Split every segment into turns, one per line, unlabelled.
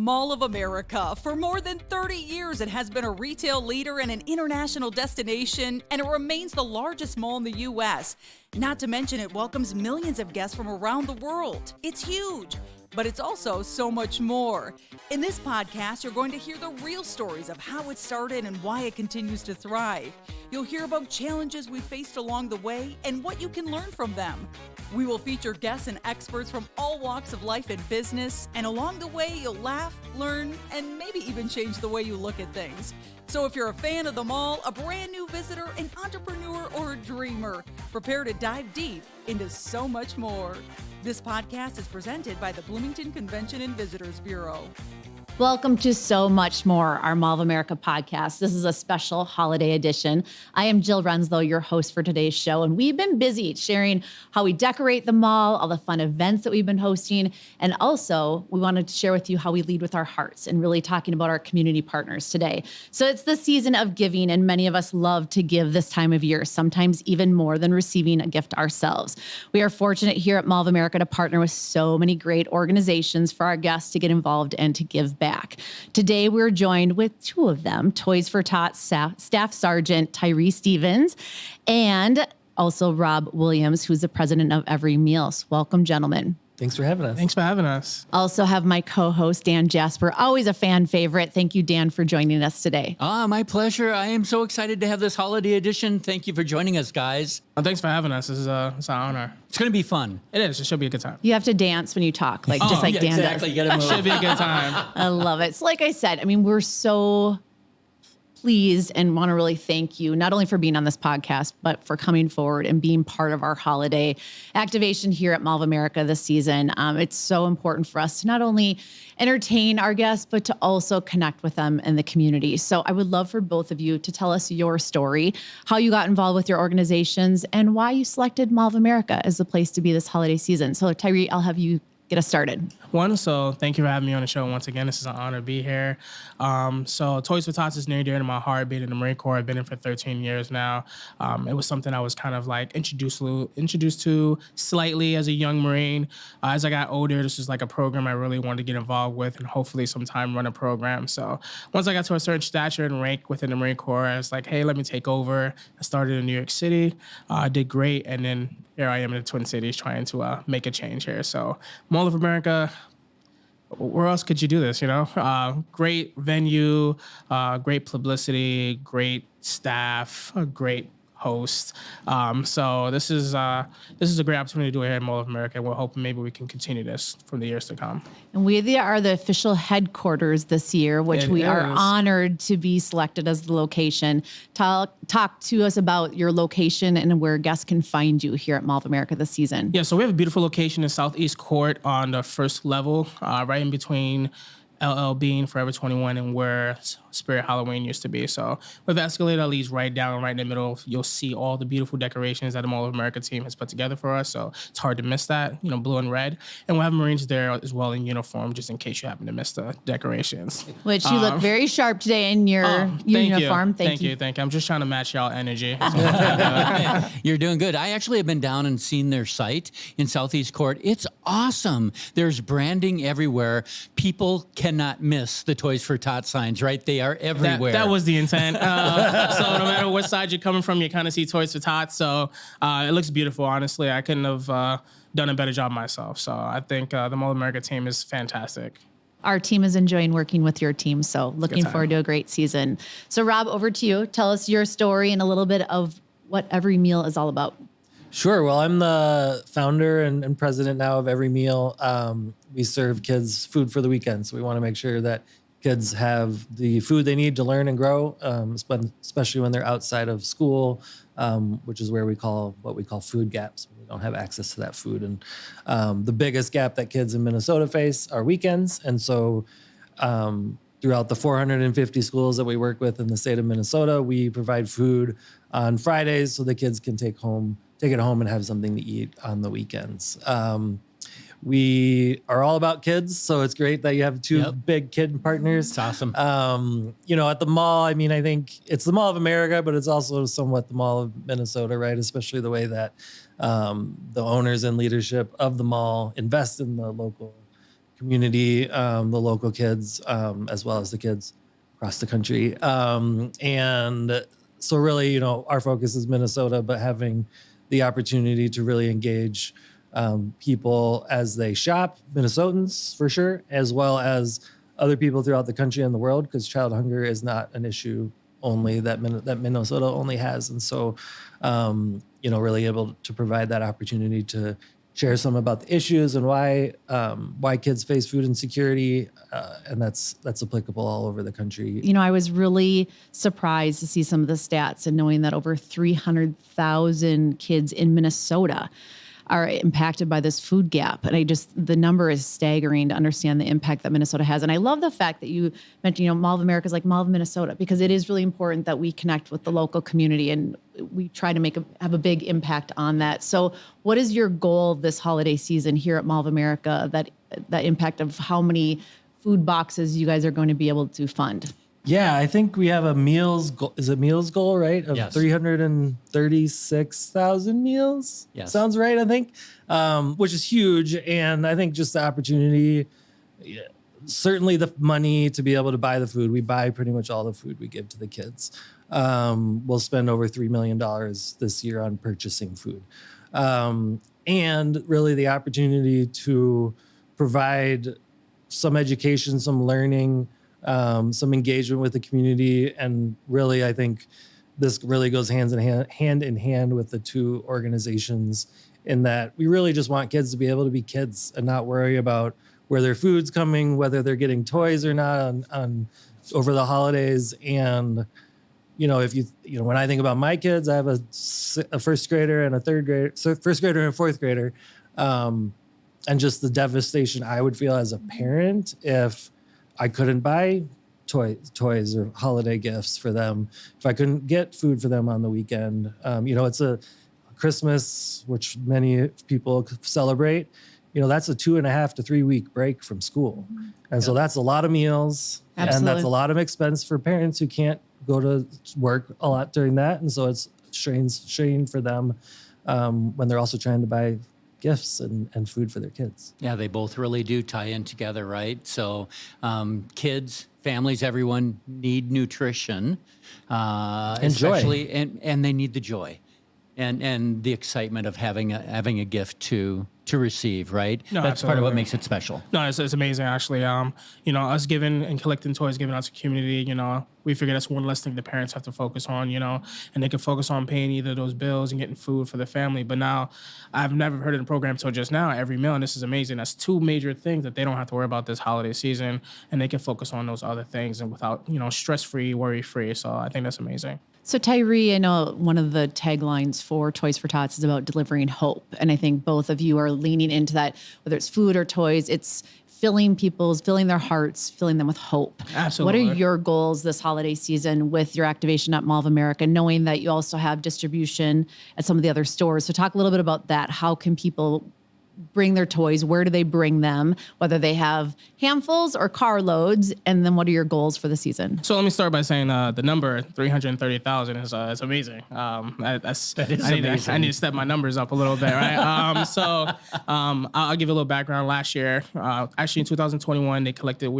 Mall of America. For more than 30 years, it has been a retail leader and an international destination, and it remains the largest mall in the U.S. Not to mention, it welcomes millions of guests from around the world. It's huge, but it's also so much more. In this podcast, you're going to hear the real stories of how it started and why it continues to thrive. You'll hear about challenges we faced along the way and what you can learn from them. We will feature guests and experts from all walks of life and business, and along the way, you'll laugh, learn, and maybe even change the way you look at things. So if you're a fan of the mall, a brand new visitor, an entrepreneur, or a dreamer, prepare to dive deep into so much more. This podcast is presented by the Bloomington Convention and Visitors Bureau.
Welcome to So Much More, our Mall of America podcast. This is a special holiday edition. I am Jill Renslow, your host for today's show, and we've been busy sharing how we decorate the mall, all the fun events that we've been hosting, and also we wanted to share with you how we lead with our hearts and really talking about our community partners today. So it's the season of giving, and many of us love to give this time of year, sometimes even more than receiving a gift ourselves. We are fortunate here at Mall of America to partner with so many great organizations for our guests to get involved and to give back. Today, we're joined with two of them, Toys for Tots Staff Sergeant Tyree Stevens and also Rob Williams, who's the president of Every Meals. Welcome, gentlemen.
Thanks for having us.
Thanks for having us.
Also have my co-host, Dan Jasper, always a fan favorite. Thank you, Dan, for joining us today.
My pleasure. I am so excited to have this holiday edition. Thank you for joining us, guys.
Thanks for having us. It's an honor.
It's going to be fun.
It is. It should be a good time.
You have to dance when you talk, Dan
exactly.
does.
You gotta move.
Should be a good time.
I love it. So like I said, I mean, we're so pleased and want to really thank you, not only for being on this podcast, but for coming forward and being part of our holiday activation here at Mall of America this season. It's so important for us to not only entertain our guests, but to also connect with them in the community. So I would love for both of you to tell us your story, how you got involved with your organizations, and why you selected Mall of America as the place to be this holiday season. So Tyree, I'll have you get us started.
So thank you for having me on the show once again. This is an honor to be here. So Toys for Tots is near and dear to my heart. Being in the Marine Corps, I've been in for 13 years now. It was something I was kind of like introduced to slightly as a young Marine. As I got older, this was like a program I really wanted to get involved with and hopefully sometime run a program. So once I got to a certain stature and rank within the Marine Corps, I was like, hey, let me take over. I started in New York City. I did great. And then here I am in the Twin Cities trying to make a change here. So Mall of America, where else could you do this, Great venue, great publicity, great staff, a great host. So this is a great opportunity to do it here at Mall of America. And we're hoping maybe we can continue this from the years to come.
And we are the official headquarters this year, which we are honored to be selected as the location. Talk to us about your location and where guests can find you here at Mall of America this season.
Yeah, so we have a beautiful location in Southeast Court on the first level, right in between LL Bean, Forever 21, and where Spirit Halloween used to be. So with the escalator leads right down, right in the middle, you'll see all the beautiful decorations that the Mall of America team has put together for us. So it's hard to miss that, blue and red. And we'll have Marines there as well in uniform, just in case you happen to miss the decorations.
Which you look very sharp today in your uniform.
Thank you. I'm just trying to match y'all energy.
You're doing good. I actually have been down and seen their site in Southeast Court. It's awesome. There's branding everywhere. People cannot miss the Toys for Tots signs, right? They are everywhere.
That was the intent. So no matter what side you're coming from, you kind of see Toys for Tots. So it looks beautiful, honestly. I couldn't have done a better job myself. So I think the Mall of America team is fantastic.
Our team is enjoying working with your team, so looking forward to a great season. So Rob, over to you. Tell us your story and a little bit of what Every Meal is all about.
Sure. Well, I'm the founder and president now of Every Meal. We serve kids food for the weekend, so we want to make sure that kids have the food they need to learn and grow, especially when they're outside of school, which is where we call food gaps. We don't have access to that food. And the biggest gap that kids in Minnesota face are weekends. And so throughout the 450 schools that we work with in the state of Minnesota, we provide food on Fridays so the kids can take it home and have something to eat on the weekends. We are all about kids, so it's great that you have two big kid partners.
It's awesome.
At the mall, I mean, I think it's the Mall of America, but it's also somewhat the Mall of Minnesota, right? Especially the way that the owners and leadership of the mall invest in the local community, the local kids, as well as the kids across the country. And so really, our focus is Minnesota, but having the opportunity to really engage people as they shop, Minnesotans for sure, as well as other people throughout the country and the world, because child hunger is not an issue only that Minnesota only has. And so, really able to provide that opportunity to share some about the issues and why kids face food insecurity, and that's applicable all over the country.
I was really surprised to see some of the stats and knowing that over 300,000 kids in Minnesota are impacted by this food gap. And the number is staggering to understand the impact that Minnesota has. And I love the fact that you mentioned, Mall of America is like Mall of Minnesota, because it is really important that we connect with the local community and we try to have a big impact on that. So what is your goal this holiday season here at Mall of America, that impact of how many food boxes you guys are going to be able to fund?
Yeah, I think we have a meals goal. Is it meals goal, right? Of
Yes.
336,000 meals.
Yes.
Sounds right, I think, which is huge. And I think just the opportunity, certainly the money to be able to buy the food. We buy pretty much all the food we give to the kids. We'll spend over $3 million this year on purchasing food. And really the opportunity to provide some education, some learning, some engagement with the community. And really, I think this really goes hand in hand with the two organizations, in that we really just want kids to be able to be kids and not worry about where their food's coming, whether they're getting toys or not on over the holidays. And, when I think about my kids, I have a first grader and a third grader, so first grader and a fourth grader. And just the devastation I would feel as a parent if I couldn't buy toys or holiday gifts for them, if I couldn't get food for them on the weekend. It's a Christmas, which many people celebrate. That's a 2.5 to 3 week break from school. And so that's a lot of meals.
Absolutely.
And that's a lot of expense for parents who can't go to work a lot during that. And so it's strain for them when they're also trying to buy gifts and food for their kids.
Yeah, they both really do tie in together, right? So kids, families, everyone need nutrition, especially, and they need the joy and the excitement of having a gift to receive, right?
No,
That's part of what
absolutely.
makes it special.
No, it's amazing, actually. Us giving and collecting toys, giving out to community, we figure that's one less thing the parents have to focus on, and they can focus on paying either those bills and getting food for the family. But now, I've never heard of the program till just now, every meal, and this is amazing. That's two major things that they don't have to worry about this holiday season, and they can focus on those other things and without, stress-free, worry-free. So I think that's amazing.
So Tyree, I know one of the taglines for Toys for Tots is about delivering hope. And I think both of you are leaning into that, whether it's food or toys, it's filling their hearts, filling them with hope.
Absolutely.
What are your goals this holiday season with your activation at Mall of America, knowing that you also have distribution at some of the other stores? So talk a little bit about that. How can people bring their toys? Where do they bring them? Whether they have handfuls or carloads, and then what are your goals for the season?
So let me start by saying the number 330,000 is amazing. That is amazing. I need to step my numbers up a little bit, right? I'll give you a little background. Last year, actually in 2021, we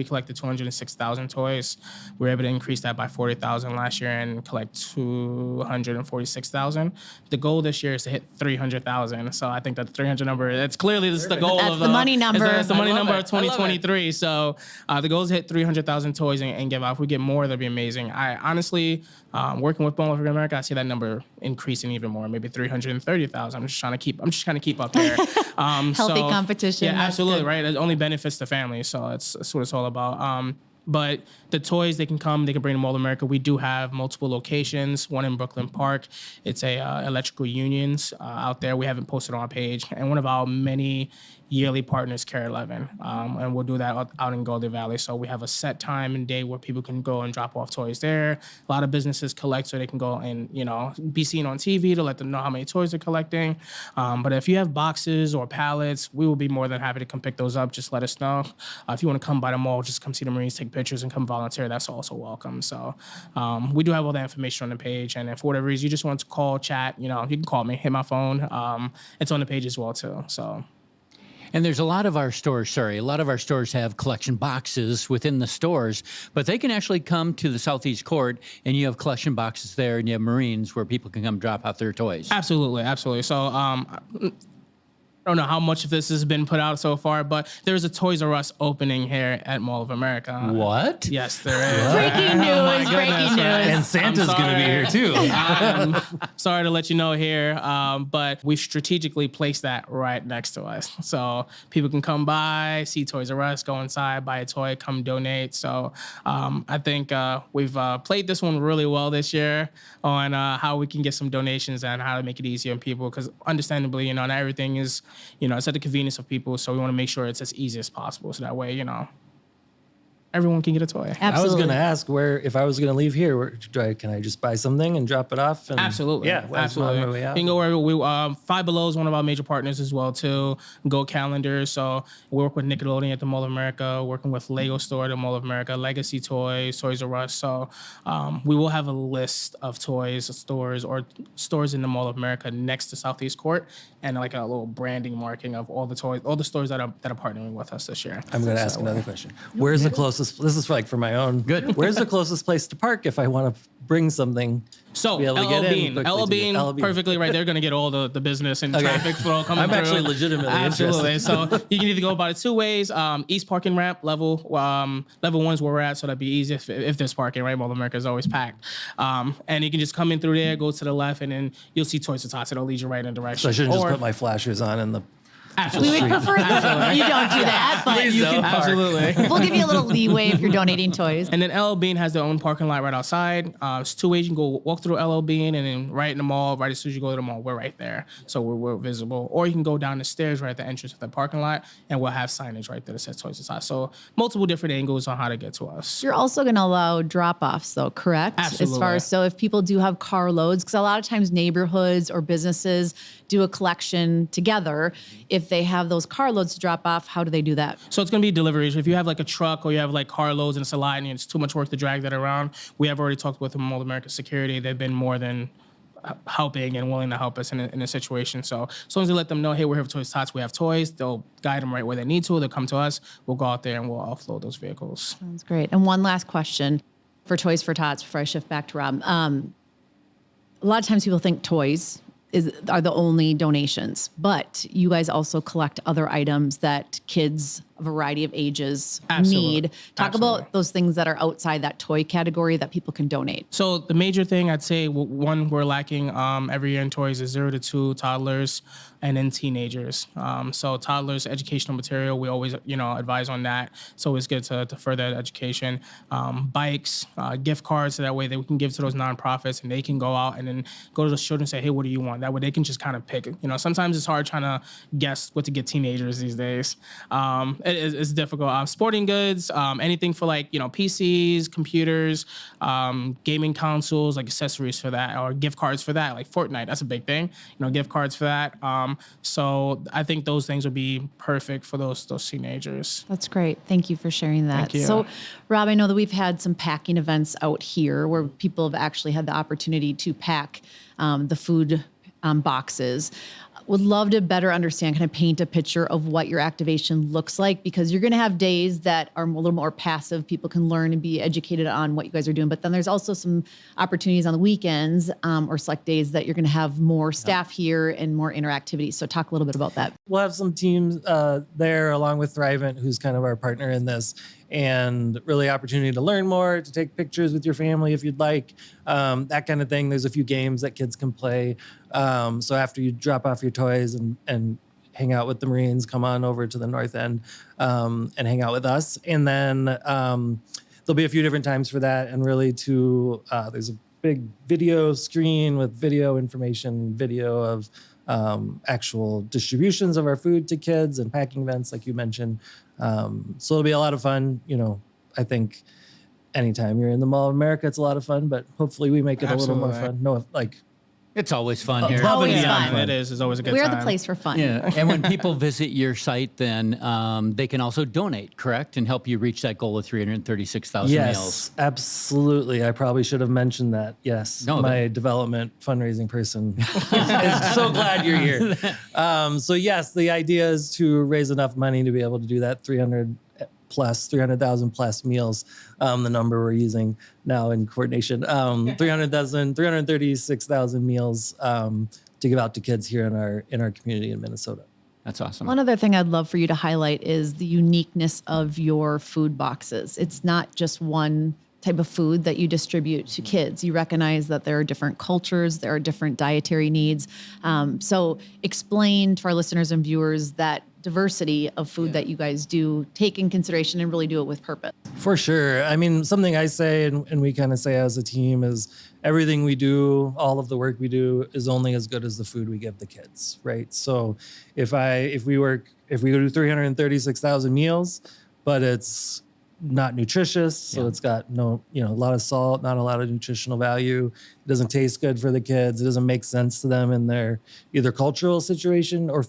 collected 206,000 toys. We were able to increase that by 40,000 last year and collect 246,000. The goal this year is to hit 300,000. So I think that the 300 number, that's clearly this is the goal.
That's the money number.
That's the money number of
it. I love it.
2023. So the goal is to hit 300,000 toys and give out. If we get more, that'd be amazing. I honestly, working with Mall of America, I see that number increasing even more, maybe 330,000. I'm just trying to keep up there.
Healthy competition.
Yeah,
That's
absolutely,
good.
right? It only benefits the family. So that's what it's all about. But the toys, they can bring to Mall of America. We do have multiple locations, one in Brooklyn Park. It's electrical unions out there. We haven't posted on our page. And one of our many yearly partners, Care 11. And we'll do that out in Golden Valley. So we have a set time and day where people can go and drop off toys there. A lot of businesses collect so they can go and, be seen on TV to let them know how many toys they're collecting. But if you have boxes or pallets, we will be more than happy to come pick those up. Just let us know. If you want to come by the mall, just come see the Marines, take pictures, and come volunteer. That's also welcome. So we do have all that information on the page. And if for whatever reason you just want to call, chat, you can call me, hit my phone. It's on the page as well, too. So.
And there's a lot of our stores have collection boxes within the stores, but they can actually come to the Southeast Court and you have collection boxes there and you have Marines where people can come drop off their toys.
Absolutely. So I don't know how much of this has been put out so far, but there's a Toys R Us opening here at Mall of America.
What?
Yes, there is.
Breaking news, breaking news.
And Santa's going to be here too.
I'm sorry to let you know here, but we've strategically placed that right next to us. So people can come by, see Toys R Us, go inside, buy a toy, come donate. So I think we've played this one really well this year on how we can get some donations and how to make it easier on people. Because understandably, not everything is, it's at the convenience of people. So we want to make sure it's as easy as possible. So that way, everyone can get a toy.
Absolutely.
I was going to ask if I was going to leave here, can I just buy something and drop it off? And,
Absolutely.
Yeah,
absolutely.
On my way out.
You can go wherever we. Five Below is one of our major partners as well too. Go Calendar. So we work with Nickelodeon at the Mall of America, working with Lego Store at the Mall of America, Legacy Toys, Toys R Us. So we will have a list of toys, stores in the Mall of America next to Southeast Court, and like a little branding marking of all the toys, all the stores that are partnering with us this year.
I'm going to ask another question. Where's the closest? This is like for my own.
Good.
Where's the closest place to park if I want to bring something?
So
be able to get in
LL
quickly
Bean, perfectly right. They're going to get all the business and traffic flow coming through.
I'm actually legitimately
Absolutely.
interested.
So you can either go about it two ways. East parking ramp, level one is where we're at, so that'd be easy if there's parking, right? Mall of America is always packed. And you can just come in through there, go to the left, and then you'll see Toys R Tots. It'll lead you right in direction.
So I shouldn't just put my flashers on in the.
Absolutely.
We would prefer that you don't do that, but
Please don't.
Absolutely.
we'll give you a little leeway if you're donating toys.
And then LL Bean has their own parking lot right outside. It's two ways. You can go walk through LL Bean, and then right in the mall, right as soon as you go to the mall, we're right there. So we're visible. Or you can go down the stairs right at the entrance of the parking lot, and we'll have signage right there that says Toys R Us. So multiple different angles on how to get to us.
You're also going to allow drop-offs, though, correct?
Absolutely.
As far as, so if people do have car loads, because a lot of times neighborhoods or businesses do a collection together. If they have those car loads to drop off, how do they do that?
So it's going to be deliveries. If you have like a truck or you have like car loads and it's a lot and it's too much work to drag that around, we have already talked with Mall of America Security. They've been more than helping and willing to help us in a situation. So as long as we let them know, hey, we're here for Toys Tots, we have toys, they'll guide them right where they need to. They'll come to us. We'll go out there and we'll offload those vehicles.
Sounds great. And one last question for Toys for Tots before I shift back to Rob. A lot of times people think toys are the only donations, but you guys also collect other items that kids, a variety of ages, need. Talk about those things that are outside that toy category that people can donate.
So the major thing I'd say, one, we're lacking every year in toys is 0 to 2 toddlers and then teenagers. So toddlers, educational material, we always, advise on that. So it's good to further education. Bikes, gift cards, so that way that we can give to those nonprofits and they can go out and then go to those children and say, hey, what do you want? That way they can just kind of pick. Sometimes it's hard trying to guess what to get teenagers these days. It's difficult. Sporting goods, anything for like, PCs, computers, gaming consoles, like accessories for that, or gift cards for that, like Fortnite, that's a big thing. Gift cards for that. So I think those things would be perfect for those teenagers.
That's great. Thank you for sharing that.
Thank you.
So, Rob, I know that we've had some packing events out here where people have actually had the opportunity to pack the food boxes. Would love to better understand, kind of paint a picture of what your activation looks like, because you're going to have days that are a little more passive. People can learn and be educated on what you guys are doing. But then there's also some opportunities on the weekends or select days that you're going to have more staff here and more interactivity. So talk a little bit about that.
We'll have some teams there along with Thrivent, who's kind of our partner in this, and really opportunity to learn more, to take pictures with your family if you'd like, that kind of thing. There's a few games that kids can play. So after you drop off your toys and hang out with the Marines, come on over to the North End and hang out with us. And then there'll be a few different times for that. And really there's a big video screen with video information, video of actual distributions of our food to kids and packing events, like you mentioned. So it'll be a lot of fun. I think anytime you're in the Mall of America, it's a lot of fun, but hopefully we make it a little more fun.
It's always fun here.
Always
Above and beyond.
fun.
It is. It's always a good
We're
time.
the place for fun.
Yeah, and when people visit your site, then they can also donate, correct, and help you reach that goal of 336,000
Yes,
meals.
absolutely. I probably should have mentioned that. Yes,
No,
my development fundraising person is so glad you're here. So yes, the idea is to raise enough money to be able to do that 300,000 plus meals. The number we're using now in coordination, 336,000 meals to give out to kids here in our community in Minnesota.
That's awesome.
One other thing I'd love for you to highlight is the uniqueness of your food boxes. It's not just one type of food that you distribute to kids. You recognize that there are different cultures, there are different dietary needs. So explain to our listeners and viewers that diversity of food that you guys do take in consideration and really do it with purpose.
For sure. I mean, something I say and we kind of say as a team is everything we do, all of the work we do is only as good as the food we give the kids, right? So if we go do 336,000 meals, but it's not nutritious, so it's got a lot of salt, not a lot of nutritional value. It doesn't taste good for the kids. It doesn't make sense to them in their either cultural situation or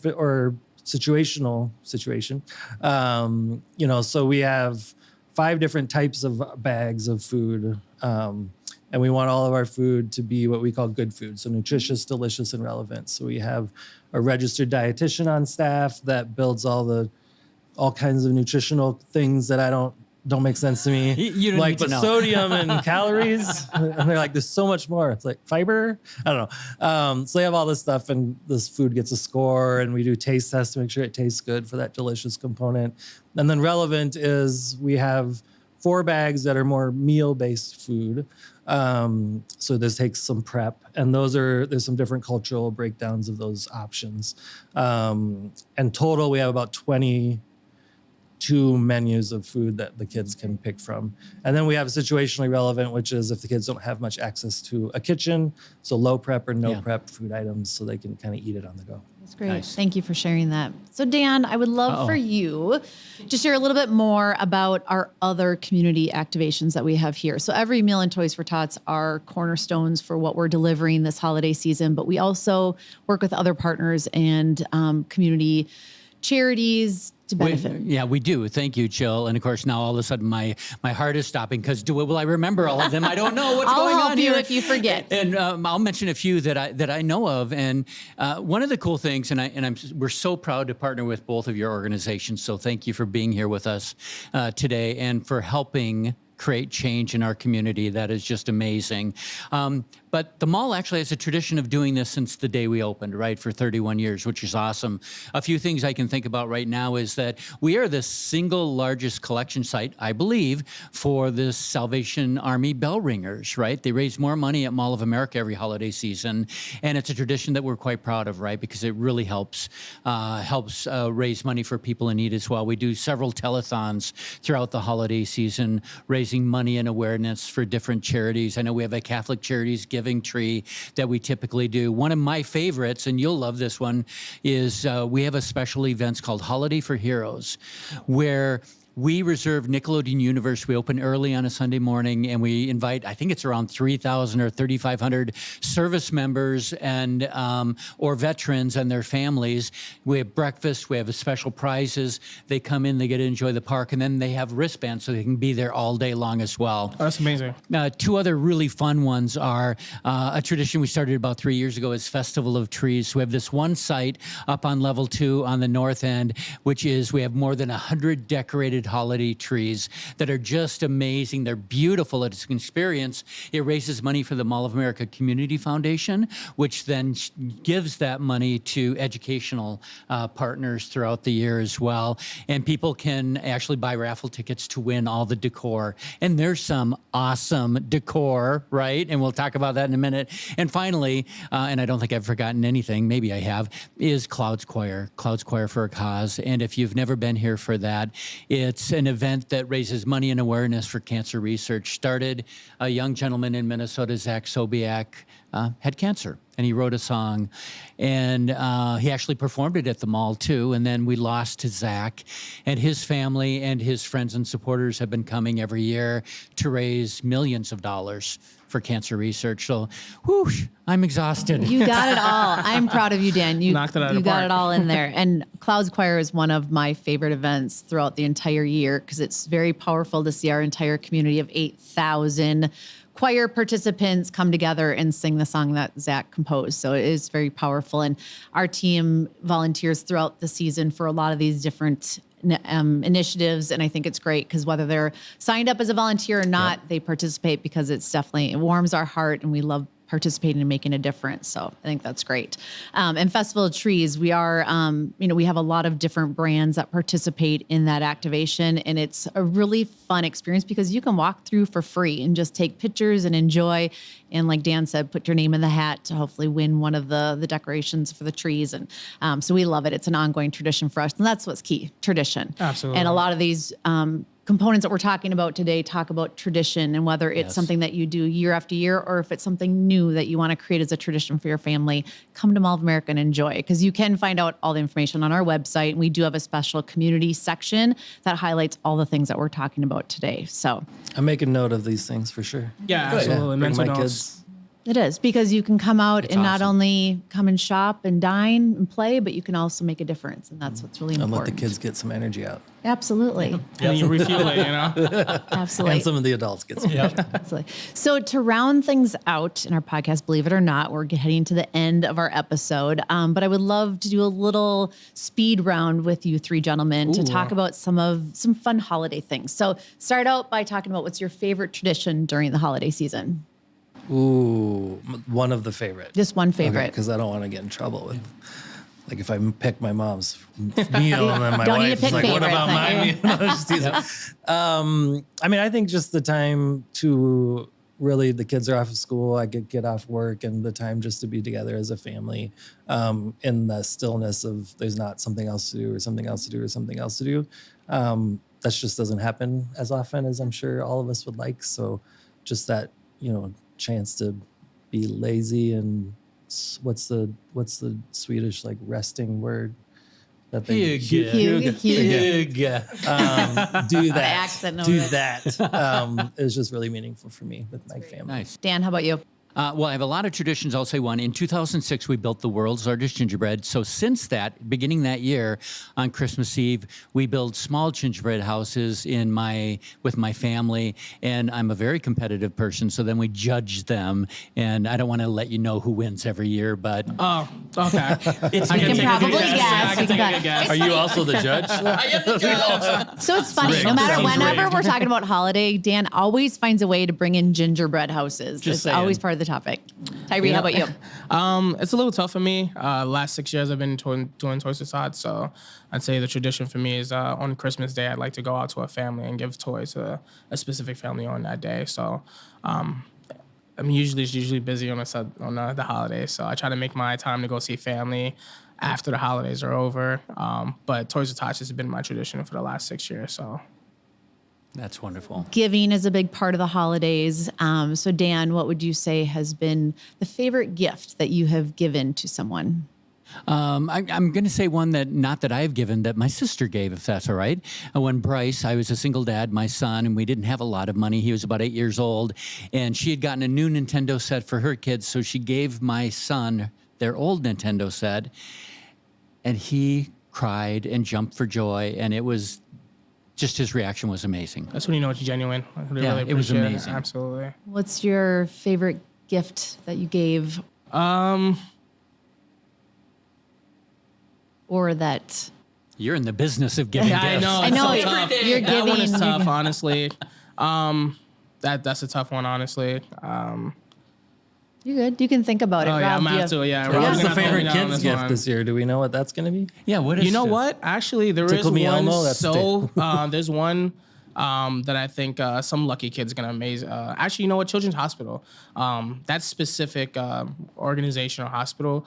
situational situation. So we have 5 different types of bags of food. And we want all of our food to be what we call good food. So nutritious, delicious, and relevant. So we have a registered dietitian on staff that builds all kinds of nutritional things that don't make sense to me.
You don't need to know.
Sodium and calories. And they're like, there's so much more. It's like fiber. I don't know. So they have all this stuff and this food gets a score and we do taste tests to make sure it tastes good for that delicious component. And then relevant is we have 4 bags that are more meal-based food. So this takes some prep and there's some different cultural breakdowns of those options. And total, we have about 22 menus of food that the kids can pick from. And then we have situationally relevant, which is if the kids don't have much access to a kitchen, so low prep or no prep food items so they can kind of eat it on the go.
That's great.
Nice.
Thank you for sharing that. So Dan, I would love for you to share a little bit more about our other community activations that we have here. So every meal and Toys for Tots are cornerstones for what we're delivering this holiday season, but we also work with other partners and community charities to benefit.
We do. Thank you, Jill. And of course, now all of a sudden my heart is stopping because will I remember all of them? I don't know what's going on
I'll help you
here.
if you forget.
And I'll mention a few that I know of. And one of the cool things, we're so proud to partner with both of your organizations. So thank you for being here with us today and for helping create change in our community. That is just amazing. But the mall actually has a tradition of doing this since the day we opened, right, for 31 years, which is awesome. A few things I can think about right now is that we are the single largest collection site, I believe, for the Salvation Army bell ringers, right? They raise more money at Mall of America every holiday season, and it's a tradition that we're quite proud of, right, because it really helps raise money for people in need as well. We do several telethons throughout the holiday season, raising money and awareness for different charities. I know we have a Catholic Charities Giving Tree that we typically do. One of my favorites, and you'll love this one, is we have a special events called Holiday for Heroes, where we reserve Nickelodeon Universe. We open early on a Sunday morning, and we invite, I think it's around 3,000 or 3,500 service members and or veterans and their families. We have breakfast. We have special prizes. They come in, they get to enjoy the park, and then they have wristbands so they can be there all day long as well.
Oh, that's amazing.
2 other really fun ones are a tradition we started about 3 years ago is Festival of Trees. So we have this one site up on level 2 on the north end, which is we have more than 100 decorated holiday trees that are just amazing. They're beautiful. It's an experience. It raises money for the Mall of America Community Foundation, which then gives that money to educational partners throughout the year as well. And people can actually buy raffle tickets to win all the decor. And there's some awesome decor, right? And we'll talk about that in a minute. And finally, and I don't think I've forgotten anything, maybe I have, is Clouds Choir. Clouds Choir for a Cause. And if you've never been here for that, it's an event that raises money and awareness for cancer research. Started a young gentleman in Minnesota, Zach Sobiak, had cancer. and he wrote a song, and he actually performed it at the mall too. And then we lost to Zach, and his family and his friends and supporters have been coming every year to raise millions of dollars for cancer research. So, whoosh, I'm exhausted.
You got it all. I'm proud of you, Dan. You
Knocked it out of
you
the
got
park.
it all in there. And Clouds Choir is one of my favorite events throughout the entire year because it's very powerful to see our entire community of 8,000 choir participants come together and sing the song that Zach composed. So it is very powerful. And our team volunteers throughout the season for a lot of these different initiatives. And I think it's great because whether they're signed up as a volunteer or not, they participate because it warms our heart and we love participating and making a difference. So I think that's great. And Festival of Trees, we are, we have a lot of different brands that participate in that activation. And it's a really fun experience because you can walk through for free and just take pictures and enjoy. And like Dan said, put your name in the hat to hopefully win one of the decorations for the trees. And so we love it. It's an ongoing tradition for us. And that's what's key, tradition.
Absolutely.
And a lot of these components that we're talking about today talk about tradition and whether it's something that you do year after year or if it's something new that you want to create as a tradition for your family, come to Mall of America and enjoy. Because you can find out all the information on our website. And we do have a special community section that highlights all the things that we're talking about today. So
I'm making note of these things for sure.
Yeah, absolutely.
Bring
Mental
my
notes.
kids.
it is because you can come out and not
awesome.
only come and shop and dine and play, but you can also make a difference. And that's what's really
And
important.
let the kids get some energy out.
Absolutely.
And then you refuel it, you know?
Absolutely.
And some of the adults get some energy.
Absolutely. So to round things out in our podcast, believe it or not, we're heading to the end of our episode. But I would love to do a little speed round with you three gentlemen to talk about some fun holiday things. So start out by talking about what's your favorite tradition during the holiday season.
Ooh, one of the favorite.
Just one favorite.
Because I don't want to get in trouble with, like, if I pick my mom's meal and then my
Don't need
wife
to
is
pick
like, what
favorites,
about my
okay.
meal? No, just teasing. I mean, I think just the time to really, the kids are off of school, I could get off work, and the time just to be together as a family in the stillness of there's not something else to do or something else to do or something else to do. That just doesn't happen as often as I'm sure all of us would like. So just that, chance to be lazy and what's the Swedish like resting word that they
Hygge.
do that.
accent over
Do
it.
that. It was just really meaningful for me with my family.
Nice.
Dan, how about you?
Well, I have a lot of traditions. I'll say one. In 2006, we built the world's largest gingerbread. So since that, beginning that year, on Christmas Eve, we build small gingerbread houses with my family. And I'm a very competitive person, so then we judge them. And I don't want to let you know who wins every year, but
Oh, okay.
it's
I
You can
take a
probably
good guess.
guess.
I can
You
take
can
a good guess.
Are you also the judge?
So it's funny,
rigged.
no matter
Sounds
whenever
rigged.
we're talking about holiday, Dan always finds a way to bring in gingerbread houses.
Just
It's
saying.
always part of the topic. Tyree, how about you?
It's a little tough for me. Last 6 years I've been doing Toys for Tots, so I'd say the tradition for me is on Christmas Day I'd like to go out to a family and give toys to a specific family on that day. So it's usually busy on the holidays, so I try to make my time to go see family after the holidays are over. But Toys for Tots has been my tradition for the last 6 years. So.
that's wonderful.
Giving is a big part of the holidays. So Dan, what would you say has been the favorite gift that you have given to someone?
I'm going to say one not that I've given, that my sister gave, if that's all right. When Bryce, I was a single dad, my son, and we didn't have a lot of money. He was about 8 years old, and she had gotten a new Nintendo set for her kids, so she gave my son their old Nintendo set, and he cried and jumped for joy, and it was just his reaction was amazing.
That's when you know it's genuine. I really
Yeah, it was
appreciate
amazing.
Absolutely.
What's your favorite gift that you gave or that?
You're in the business of giving
Yeah,
gifts.
I
I
know.
know
It's so tough.
you're
That one is
giving-
tough, honestly. That's a tough one, honestly.
You're good. You can think about it.
Oh yeah,
Rob,
I'm
do you
gonna have to. Yeah,
What
Rob's
was the
gonna have to help
favorite
me out on
kids
this
gift
one.
this year? Do we know what that's going to be?
Yeah, what is
You know
the-
what? Actually, there is
Tickle Me
one.
Elmo? That's
There's one that I think some lucky kid's gonna amaze. Actually, you know what? Children's Hospital. That specific organization or hospital,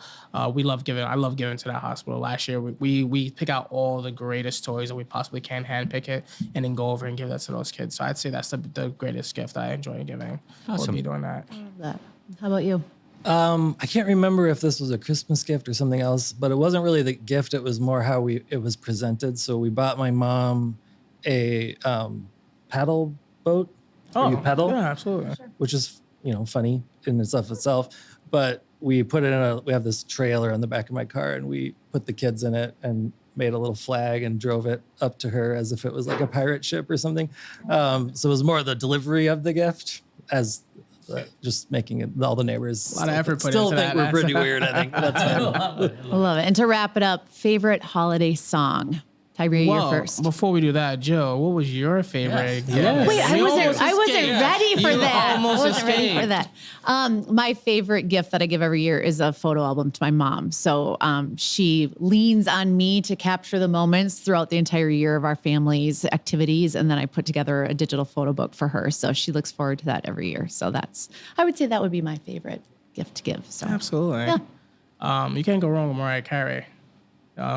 we love giving. I love giving to that hospital. Last year, we pick out all the greatest toys that we possibly can, handpick it, and then go over and give that to those kids. So I'd say that's the greatest gift I enjoy giving.
Awesome.
Would be doing that.
that? How about you?
I can't remember if this was a Christmas gift or something else, but it wasn't really the gift. It was more how it was presented. So we bought my mom a paddle boat. Where you pedal,
yeah, absolutely.
which is funny in itself. But we put it we have this trailer on the back of my car, and we put the kids in it and made a little flag and drove it up to her as if it was like a pirate ship or something. So it was more the delivery of the gift as just making it. All the neighbors
A lot of effort put
still
into
think
that.
we're pretty weird. I think that's
I love it. And to wrap it up, favorite holiday song. Tyree, you're
Well,
first.
before we do that, Jill, what was your favorite gift?
Yes.
Wait, I
You
wasn't
almost
ready
escaped.
for
You
that.
almost
I wasn't ready for
escaped.
that. My favorite gift that I give every year is a photo album to my mom. So she leans on me to capture the moments throughout the entire year of our family's activities. And then I put together a digital photo book for her. So she looks forward to that every year. So I would say that would be my favorite gift to give. So
Absolutely.
Yeah.
You can't go wrong with Mariah Carey.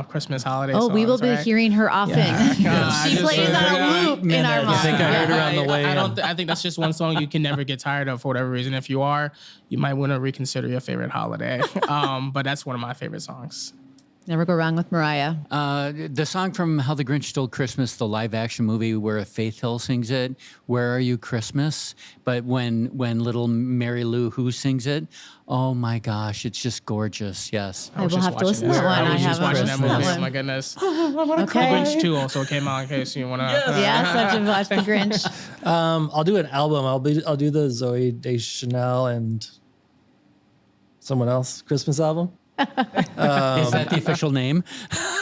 Christmas holiday
Oh,
songs,
we will be
right?
hearing her often.
I
She
just
plays
heard
on a
that.
loop in our
I
mom.
think I heard her on the way
I
in.
I think that's just one song you can never get tired of for whatever reason. If you are, you might want to reconsider your favorite holiday. But that's one of my favorite songs.
Never go wrong with Mariah.
The song from How the Grinch Stole Christmas, the live action movie where Faith Hill sings it, Where Are You Christmas? But when little Mary Lou Who sings it, oh my gosh, it's just gorgeous. Yes.
I
was
will
just
have to
watching
listen to that one.
I
I
was just
haven't
watching that
listened to
movie.
that
Oh
one.
my goodness.
Okay.
Grinch 2 also came out in case you want to.
Yes, I should watch The Grinch.
I'll do an album. I'll do the Zoe Deschanel and someone else Christmas album.
Is that the official name?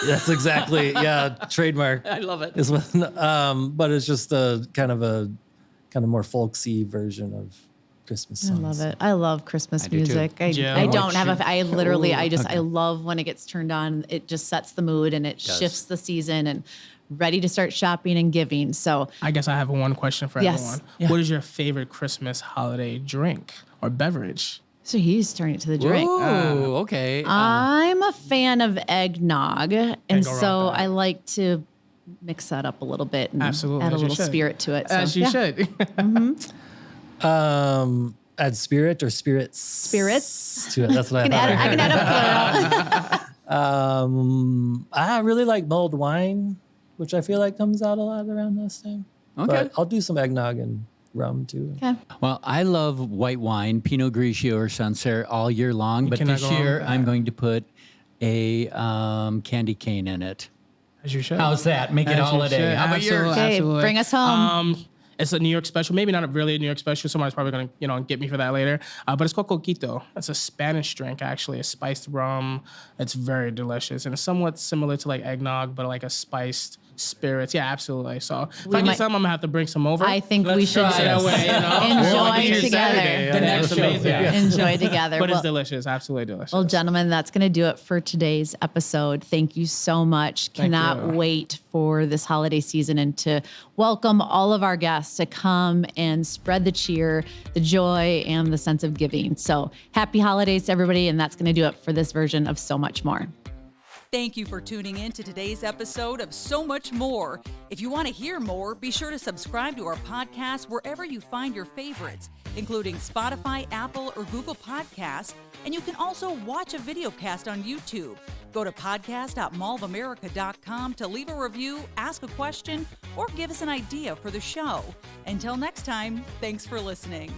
That's exactly trademark.
I love it.
Is what, but it's just a kind of more folksy version of Christmas
I
songs.
love it. I love Christmas
do too.
music.
Jill?
I don't have I literally, I
Okay.
love when it gets turned on. It just sets the mood and it
does.
shifts the season and ready to start shopping and giving. So
I guess I have one question for
Yes.
everyone.
Yeah.
What is your favorite Christmas holiday drink or beverage?
so he's turning it to the drink.
Ooh, okay.
I'm a fan of eggnog. And
go wrong
so
with that.
I like to mix that up a little bit and
Absolutely,
add a
as you
little
should.
spirit to it. So,
As you
yeah.
should.
Add spirit or spirits.
Spirits.
To it. That's what I thought.
I can add a plural.
I really like mulled wine, which I feel like comes out a lot around this time.
Okay.
But I'll do some eggnog and rum too.
Okay.
Well, I love white wine, Pinot Grigio or Sancerre all year long, but
cannot
this
go wrong
year
with
I'm
that.
going to put a candy cane in it.
As you should.
How's that? Make it a
As you
holiday.
should.
How about yours?
Okay,
Absolutely.
bring us home.
It's a New York special. Maybe not really a New York special. Somebody's probably gonna, get me for that later. But it's called Coquito. It's a Spanish drink, actually, a spiced rum. It's very delicious and it's somewhat similar to like eggnog, but like a spiced spirits. Yeah, absolutely. So if I
might-
get some, I'm gonna have to bring some over.
I think we
Let's
should
try
that
it.
way,
enjoy together.
The next show.
amazing.
Yeah.
Enjoy together.
But
Well-
it's delicious. Absolutely delicious.
Well, gentlemen, that's going to do it for today's episode. Thank you so much. Cannot
you.
wait for this holiday season and to welcome all of our guests to come and spread the cheer, the joy, and the sense of giving. So happy holidays to everybody. And that's going to do it for this version of So Much More.
Thank you for tuning in to today's episode of So Much More. If you want to hear more, be sure to subscribe to our podcast wherever you find your favorites, including Spotify, Apple, or Google Podcasts. And you can also watch a video cast on YouTube. Go to podcast.mallofamerica.com to leave a review, ask a question, or give us an idea for the show. Until next time, thanks for listening.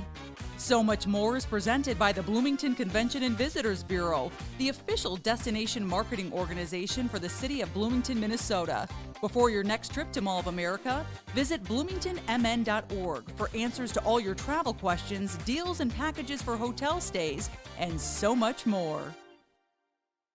So Much More is presented by the Bloomington Convention and Visitors Bureau, the official destination marketing organization for the city of Bloomington, Minnesota. Before your next trip to Mall of America, visit bloomingtonmn.org for answers to all your travel questions, deals and packages for hotel stays, and so much more.